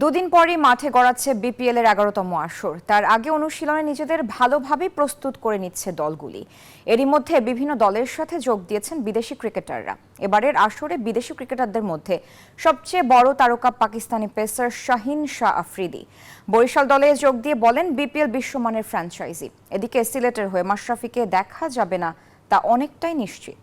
দুদিন পরই মাঠে গড়াচ্ছে বিপিএল এর 11তম আসর। তার আগে অনুশীলনে নিজেদের ভালোভাবে প্রস্তুত করে নিচ্ছে দলগুলি। এরই মধ্যে বিভিন্ন দলের সাথে যোগ দিয়েছেন বিদেশি ক্রিকেটাররা। এবারের আসরে বিদেশি ক্রিকেটারদের মধ্যে সবচেয়ে বড় তারকা পাকিস্তানি পেসার শাহিন শাহ আফ্রিদি বরিশাল দলে যোগ দিয়ে বলেন, বিপিএল বিশ্বমানের ফ্র্যাঞ্চাইজি। এদিকে সিলেটের হয়ে মাশরাফিকে দেখা যাবে না তা অনেকটাই নিশ্চিত।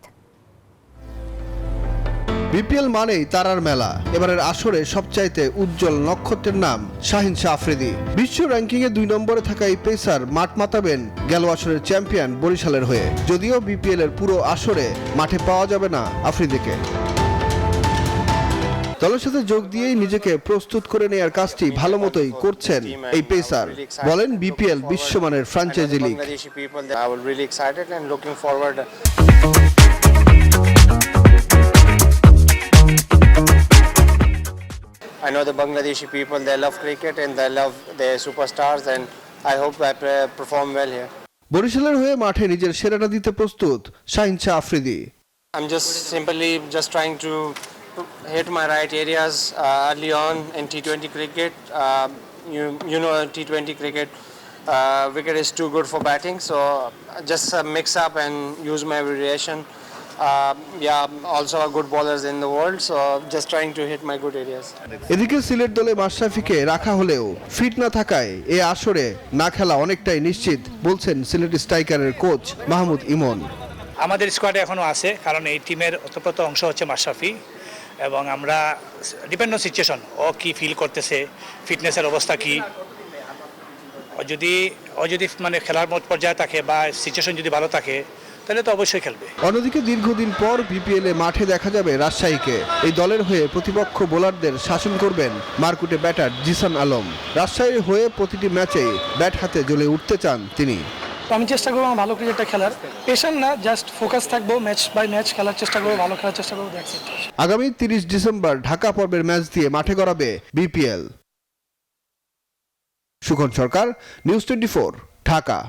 বিপিএল মানেই তারার মেলা। এবারের আসরে সবচাইতে উজ্জ্বল নক্ষত্রের নাম শাহিন শাহ আফ্রিদি। বিশ্ব র্যাঙ্কিংয়ে 2 নম্বরে থাকা এই পেসার মাঠ মাতাবেন গেল আসরের চ্যাম্পিয়ন বরিশালের হয়ে। যদিও বিপিএল এর পুরো আসরে মাঠে পাওয়া যাবে না আফ্রিদিকে। দলের সাথে যোগ দিয়েই নিজেকে প্রস্তুত করে নেয়ার কাজটি ভালো মতোই করছেন এই পেসার। বলেন, বিপিএল বিশ্বমানের franchise league. I know the Bangladeshi people, they love cricket and they love their superstars, and I hope I perform well here. বরিশালের হয়ে মাঠে নিজের সেরাটা দিতে প্রস্তুত Shahin Shah Afridi. I'm just trying to hit my right areas early on in T20 cricket. You know T20 cricket wicket is too good for batting, so just mix up and use my variation. Also good bowlers in the world, so just trying to hit my good areas. এদিকে সিলেট দলে মাশরাফিকে রাখা হলেও fit না থাকায় এ আসরে না খেলা অনেকটাই নিশ্চিত বলছেন সিলেট স্ট্রাইকারের কোচ মাহমুদ ইমন। আমাদের স্কোয়াডে এখনো আছে, কারণ এই টিমের ওতপ্রোত অংশ হচ্ছে মাশরাফি, এবং আমরা ডিপেন্ড অন সিচুয়েশন, ও কি ফিল করতেছে, ফিটনেসের অবস্থা কি, ও যদি মানে খেলার মত পর্যায়ে থাকে বা সিচুয়েশন যদি ভালো থাকে তাহলে তো অবশ্যই খেলবে। অন্যদিকে দীর্ঘদিন পর বিপিএল এ মাঠে দেখা যাবে রাজশাহীকে। এই দলের হয়ে প্রতিপক্ষ বোলারদের শাসন করবেন মারকুটে ব্যাটার জিসান আলম। রাজশাহীর হয়ে প্রতিটি ম্যাচেই ব্যাট হাতে জ্বলে উঠতে চান তিনি। আমি চেষ্টা করবো আমার ভালো ক্রিকেটটা খেলার, পেশেন্ট না, জাস্ট ফোকাস থাকবো, ম্যাচ বাই ম্যাচ খেলার চেষ্টা করবো, ভালো খেলার চেষ্টা করবো। আগামী 30 ডিসেম্বর ঢাকা পর্বের ম্যাচ দিয়ে মাঠে গড়াবে বিপিএল। সুখন সরকার, নিউজ 24, ঢাকা।